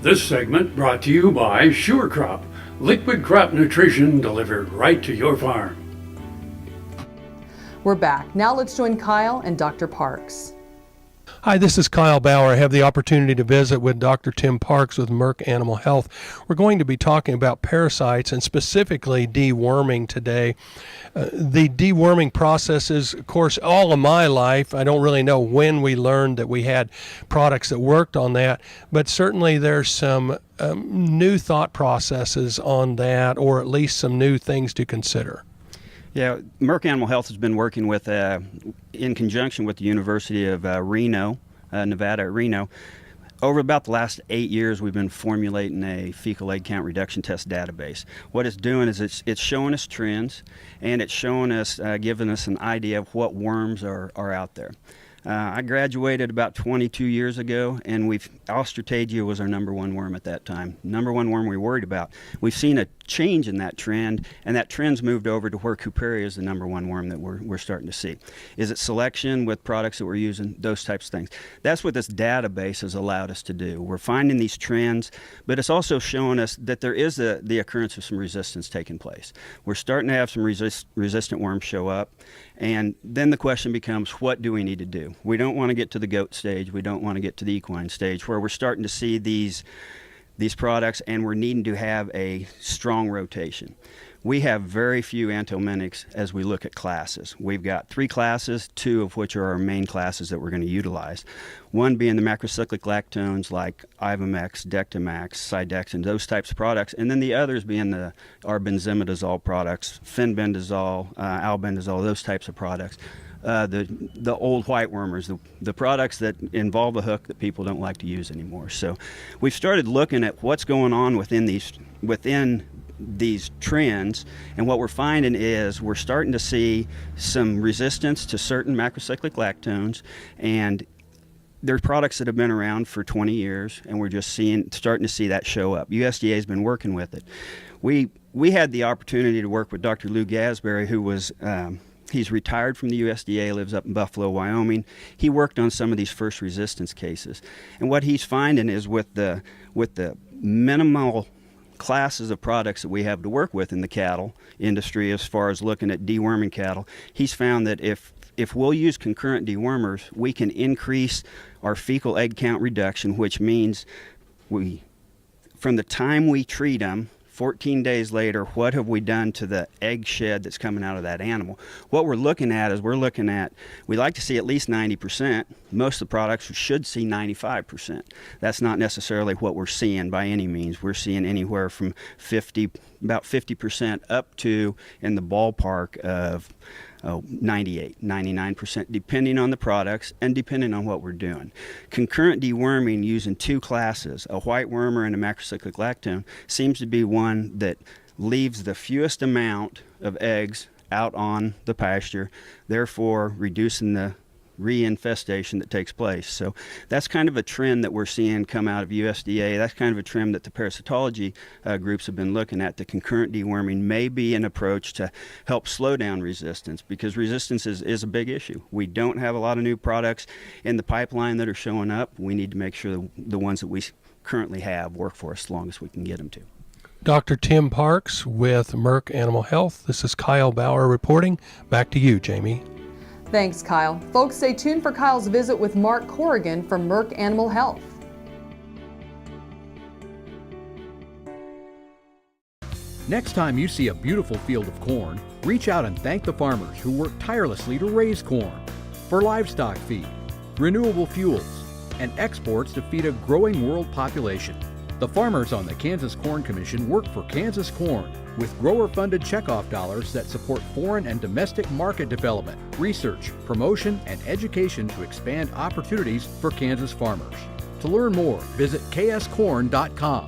This segment brought to you by Sure Crop, liquid crop nutrition delivered right to your farm. We're back. Now let's join Kyle and Dr. Parks. Hi, this is Kyle Bauer. I have the opportunity to visit with Dr. Tim Parks with Merck Animal Health. We're going to be talking about parasites and specifically deworming today. The deworming process is, of course, all of my life. I don't really know when we learned that we had products that worked on that, but certainly there's some new thought processes on that, or at least some new things to consider. Yeah, Merck Animal Health has been working with, in conjunction with the University of Reno, Nevada at Reno. Over about the last 8 years, we've been formulating a fecal egg count reduction test database. What it's doing is it's showing us trends, and it's showing us, giving us an idea of what worms are out there. I graduated about 22 years ago, and ostertagia was our number one worm at that time. Number one worm we worried about. We've seen a change in that trend, and that trend's moved over to where cooperia is the number one worm that we're starting to see. Is it selection with products that we're using? Those types of things. That's what this database has allowed us to do. We're finding these trends, but it's also showing us that there is the occurrence of some resistance taking place. We're starting to have some resistant worms show up, and then the question becomes, what do we need to do? We don't want to get to the goat stage. We don't want to get to the equine stage where we're starting to see these products and we're needing to have a strong rotation. We have very few antiemetics as we look at classes. We've got 3 classes, 2 of which are our main classes that we're going to utilize. One being the macrocyclic lactones like Ivermax, Dectomax, Cydectin, those types of products, and then the others being our Benzimidazole products, Fenbendazole, Albendazole, those types of products. The old white wormers, the products that involve a hook that people don't like to use anymore. So we've started looking at what's going on within these trends, and what we're finding is we're starting to see some resistance to certain macrocyclic lactones, and they're products that have been around for 20 years, and we're just starting to see that show up. USDA has been working with it. We had the opportunity to work with Dr. Lou Gasberry, who was he's retired from the USDA, lives up in Buffalo, Wyoming. He worked on some of these first resistance cases, and what he's finding is with the minimal classes of products that we have to work with in the cattle industry as far as looking at deworming cattle, he's found that if we'll use concurrent dewormers, we can increase our fecal egg count reduction, which means from the time we treat them, 14 days later, what have we done to the egg shed that's coming out of that animal? What we're looking at is we like to see at least 90%. Most of the products should see 95%. That's not necessarily what we're seeing by any means. We're seeing anywhere from about 50% up to in the ballpark of 98, 99%, depending on the products and depending on what we're doing. Concurrent deworming using 2 classes, a white wormer and a macrocyclic lactone, seems to be one that leaves the fewest amount of eggs out on the pasture, therefore reducing the reinfestation that takes place. So that's kind of a trend that we're seeing come out of USDA. That's kind of a trend that the parasitology groups have been looking at. The concurrent deworming may be an approach to help slow down resistance, because resistance is a big issue. We don't have a lot of new products in the pipeline that are showing up. We need to make sure the ones that we currently have work for us as long as we can get them to. Dr. Tim Parks with Merck Animal Health. This is Kyle Bauer reporting. Back to you, Jamie. Thanks, Kyle. Folks, stay tuned for Kyle's visit with Mark Corrigan from Merck Animal Health. Next time you see a beautiful field of corn, reach out and thank the farmers who work tirelessly to raise corn for livestock feed, renewable fuels, and exports to feed a growing world population. The farmers on the Kansas Corn Commission work for Kansas Corn with grower-funded checkoff dollars that support foreign and domestic market development, research, promotion, and education to expand opportunities for Kansas farmers. To learn more, visit kscorn.com.